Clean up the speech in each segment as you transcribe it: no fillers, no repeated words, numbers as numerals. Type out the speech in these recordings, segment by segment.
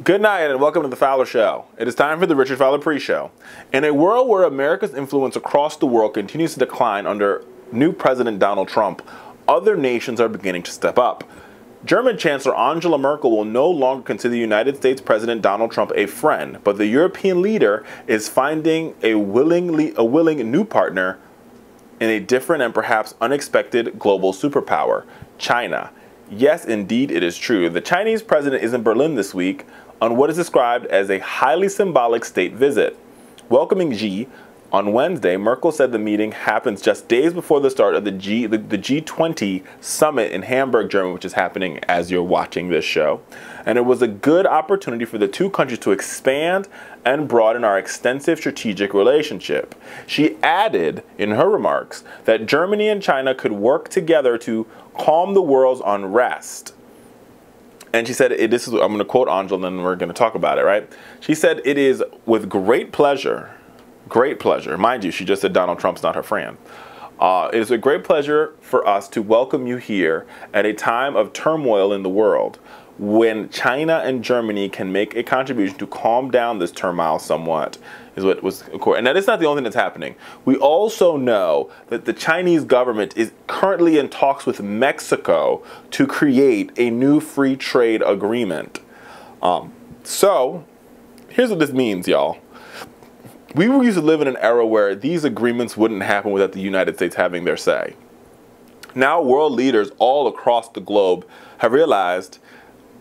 Good night and welcome to the Fowler Show. It is time for the Richard Fowler Pre-Show. In a world where America's influence across the world continues to decline under new President Donald Trump, other nations are beginning to step up. German Chancellor Angela Merkel will no longer consider the United States President Donald Trump a friend, but the European leader is finding a willing new partner in a different and perhaps unexpected global superpower, China. Yes, indeed, it is true. The Chinese president is in Berlin this week on what is described as a highly symbolic state visit. Welcoming Xi on Wednesday, Merkel said the meeting happens just days before the start of the G20 summit in Hamburg, Germany, which is happening as you're watching this show. And it was a good opportunity for the two countries to expand and broaden our extensive strategic relationship. She added in her remarks that Germany and China could work together to calm the world's unrest. And she said, I'm going to quote Angela and then we're going to talk about it, right? She said, it is with great pleasure, mind you, she just said Donald Trump's not her friend. It is a great pleasure for us to welcome you here at a time of turmoil in the world, when China and Germany can make a contribution to calm down this turmoil somewhat, is what was, and that is not the only thing that's happening. We also know that the Chinese government is currently in talks with Mexico to create a new free trade agreement. So, here's what this means, y'all. We used to live in an era where these agreements wouldn't happen without the United States having their say. Now world leaders all across the globe have realized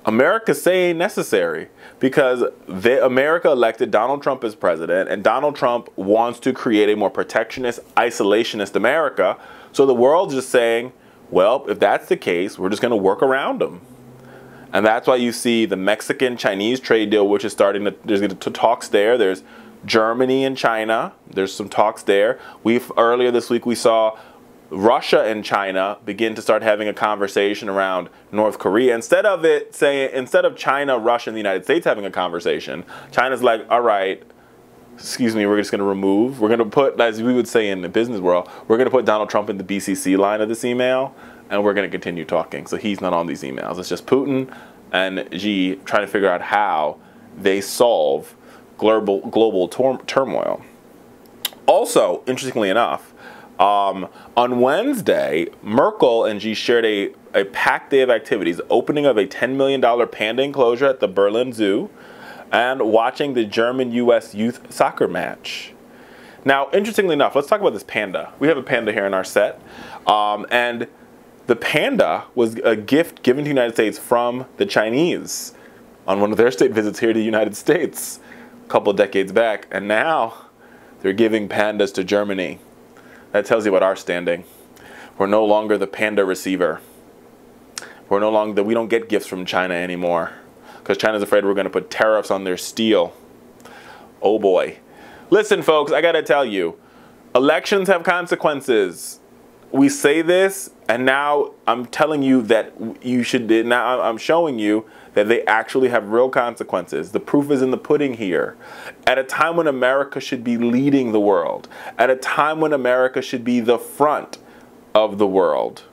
America's say ain't necessary, because America elected Donald Trump as president, and Donald Trump wants to create a more protectionist, isolationist America. So the world's just saying, well, if that's the case, we're just going to work around them. And that's why you see the Mexican-Chinese trade deal, which is starting to, there's talks there. There's Germany and China. There's some talks there. Earlier this week we saw Russia and China begin to start having a conversation around North Korea. Instead of China, Russia, and the United States having a conversation, China's like, all right, excuse me, we're just going to put, as we would say in the business world, we're going to put Donald Trump in the BCC line of this email, and we're going to continue talking. So he's not on these emails. It's just Putin and Xi trying to figure out how they solve global turmoil. Also, interestingly enough, on Wednesday, Merkel and Xi shared a packed day of activities, opening of a $10 million panda enclosure at the Berlin Zoo and watching the German-US youth soccer match. Now, interestingly enough, let's talk about this panda. We have a panda here in our set, and the panda was a gift given to the United States from the Chinese on one of their state visits here to the United States a couple of decades back, and now they're giving pandas to Germany. That tells you about our standing. We're no longer the panda receiver. We don't get gifts from China anymore, because China's afraid we're going to put tariffs on their steel. Oh boy. Listen, folks, I got to tell you, elections have consequences. We say this, and now I'm telling you that I'm showing you that they actually have real consequences. The proof is in the pudding here. At a time when America should be leading the world, at a time when America should be the front of the world,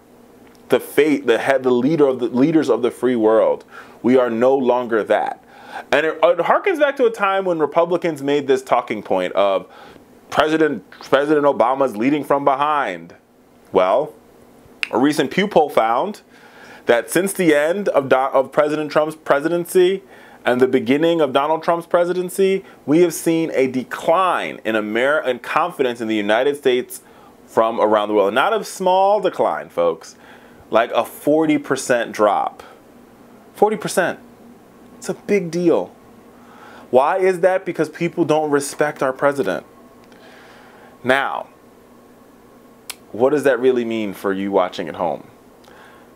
the leaders of the free world, we are no longer that. And it harkens back to a time when Republicans made this talking point of President Obama's leading from behind. Well, a recent Pew poll found that since the end of President Trump's presidency and the beginning of Donald Trump's presidency, we have seen a decline in confidence in the United States from around the world. And not a small decline, folks, like a 40% drop. 40%. It's a big deal. Why is that? Because people don't respect our president. Now, what does that really mean for you watching at home?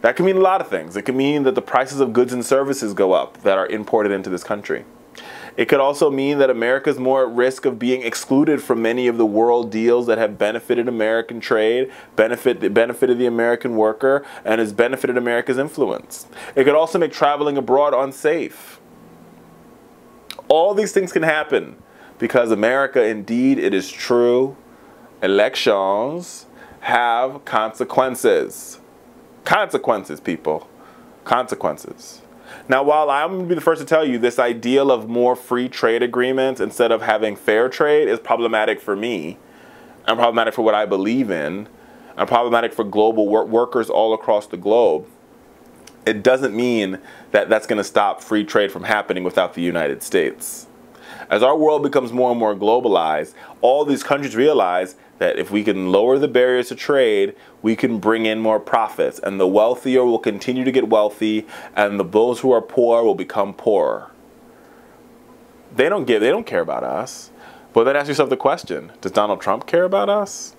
That can mean a lot of things. It can mean that the prices of goods and services go up that are imported into this country. It could also mean that America is more at risk of being excluded from many of the world deals that have benefited American trade, benefited the American worker, and has benefited America's influence. It could also make traveling abroad unsafe. All these things can happen because America, indeed, it is true, elections have consequences. Consequences, people. Consequences. Now, while I'm going to be the first to tell you this ideal of more free trade agreements instead of having fair trade is problematic for me, and problematic for what I believe in, and problematic for global workers all across the globe, it doesn't mean that that's going to stop free trade from happening without the United States. As our world becomes more and more globalized, all these countries realize that if we can lower the barriers to trade, we can bring in more profits, and the wealthier will continue to get wealthy, and those who are poor will become poorer. They don't care about us. But then ask yourself the question, does Donald Trump care about us?